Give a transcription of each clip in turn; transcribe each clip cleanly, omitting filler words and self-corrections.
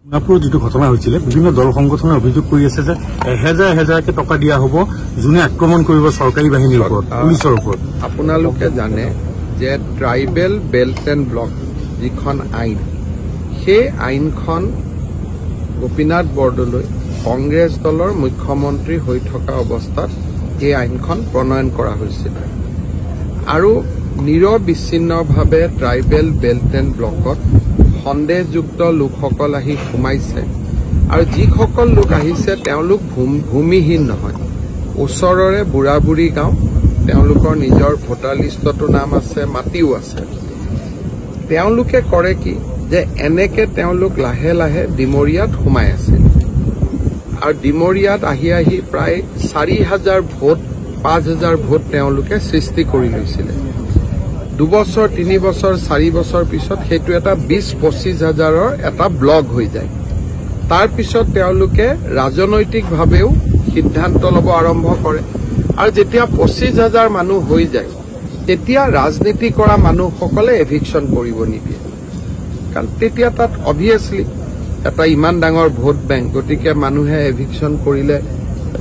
সোনাপুৰ যেটো ঘটনা হৈছিল বিভিন্ন দল সংগঠনে অভিযোগ কৰি আছে যে হেজাৰকে টকা দিয়া হ'ব যোনে আক্ৰমণ কৰিব চৰকাৰী বাহিনীৰ ওপৰত পুলিচৰ ওপৰত। আপোনালোকে জানে যে ট্ৰাইবেল বেল্ট এণ্ড ব্লক যিখন আইন সেই আইনখন গোপীনাথ বৰদলৈ কংগ্ৰেছ দলৰ মুখ্যমন্ত্ৰী হৈ থকা অৱস্থাত এই আইনখন প্ৰণয়ন কৰা হৈছিল আৰু নিৰবিচ্ছিন্নভাৱে ট্ৰাইবেল বেল্ট এণ্ড ব্লকত সন্দেহযুক্ত লোকসকল আহি সোমাইছে আৰু যিসকল লোক আহিছে তেওঁলোক ভূমিহীন নহয়, ওচৰৰে বুঢ়া বুঢ়ী গাঁও, তেওঁলোকৰ নিজৰ ভোটাৰ লিষ্টতো নাম আছে, মাটিও আছে। তেওঁলোকে কৰে কি যে এনেকে তেওঁলোক লাহে লাহে ডিমৰীয়াত সোমাই আছিল আৰু ডিমৰীয়াত আহি আহি প্ৰায় 4,000 ভোট 5,000 ভোট তেওঁলোকে সৃষ্টি কৰি লৈছিলে। 2 বছৰ 3 বছৰ 4 বছৰ পিছত সেইটো এটা 20-25 হাজাৰৰ এটা ব্লক হৈ যায়। তাৰ পিছত তেওঁলোকে ৰাজনৈতিকভাৱেও সিদ্ধান্ত ল'ব আৰম্ভ কৰে আৰু যেতিয়া 25,000 মানুহ হৈ যায় তেতিয়া ৰাজনীতি কৰা মানুহসকলে এভিকশ্যন কৰিব নিদিয়ে, কাৰণ তেতিয়া তাত অবভিয়াছলি এটা ইমান ডাঙৰ ভোট বেংক, গতিকে মানুহে এভিকশ্যন কৰিলে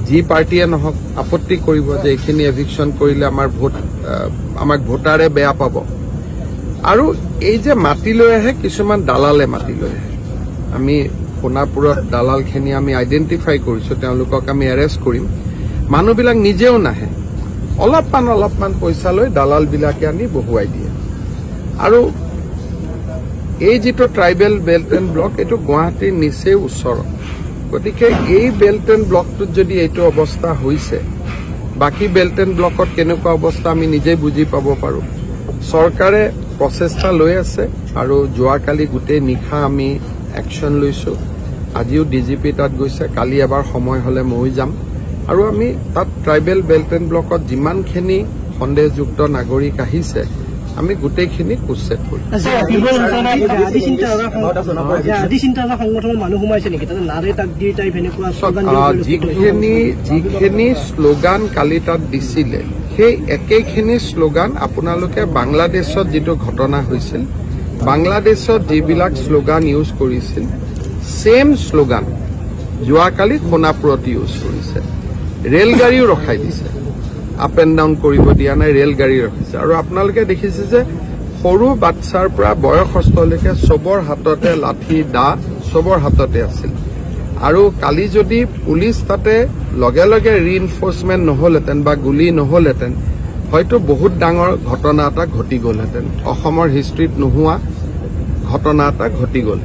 যি পাৰ্টিয়ে নহওক আপত্তি কৰিব যে এইখিনি এভিকশ্যন কৰিলে আমাক ভোটাৰে বেয়া পাব। আৰু এই যে মাটি লৈ আহে, কিছুমান দালালে মাটি লৈ আহে। আমি সোণাপুৰত দালালখিনি আমি আইডেণ্টিফাই কৰিছো, তেওঁলোকক আমি এৰেষ্ট কৰিম। মানুহবিলাক নিজেও নাহে, অলপমান পইচা লৈ দালালবিলাকে আনি বহুৱাই দিয়ে। আৰু এই যিটো ট্ৰাইবেল বেল্ট এণ্ড ব্লক, এইটো গুৱাহাটীৰ নিচেই ওচৰত, গতিকে এই বেল্ট এণ্ড ব্লকটোত যদি এইটো অৱস্থা হৈছে, বাকী বেল্ট এণ্ড ব্লকত কেনেকুৱা অৱস্থা আমি নিজেই বুজি পাব পাৰোঁ। চৰকাৰে প্ৰচেষ্টা লৈ আছে আৰু যোৱাকালি গোটেই নিশা আমি একশ্যন লৈছোঁ। আজিও DGP তাত গৈছে, কালি এবাৰ সময় হ'লে ময়ো যাম আৰু আমি তাত ট্ৰাইবেল বেল্ট এণ্ড ব্লকত যিমানখিনি সন্দেহযুক্ত নাগৰিক আহিছে আমি গোটেইখিনি উচ্ছেদ কৰিম। যিখিনি শ্লোগান কালি তাত দিছিলে সেই একেখিনি শ্লোগান আপোনালোকে বাংলাদেশত যিটো ঘটনা হৈছিল, বাংলাদেশত যিবিলাক শ্লোগান ইউজ কৰিছিল সেম শ্লোগান যোৱাকালি সোণাপুৰত ইউজ কৰিছে। ৰেলগাড়ীও ৰখাই দিছে, আপ এণ্ড ডাউন কৰিব দিয়া নাই, ৰেলগাড়ী ৰখিছে। আৰু আপোনালোকে দেখিছে যে সৰু বাচ্চাৰ পৰা বয়সস্থলৈকে চবৰ হাততে লাঠি দা চবৰ হাততে আছিল। আৰু কালি যদি পুলিচ তাতে লগে লগে ৰিইনফৰ্চমেণ্ট নহলহেঁতেন বা গুলী নহলহেঁতেন, হয়তো বহুত ডাঙৰ ঘটনা এটা ঘটি গলহেঁতেন, অসমৰ হিষ্ট্ৰীত নোহোৱা ঘটনা এটা ঘটি গল।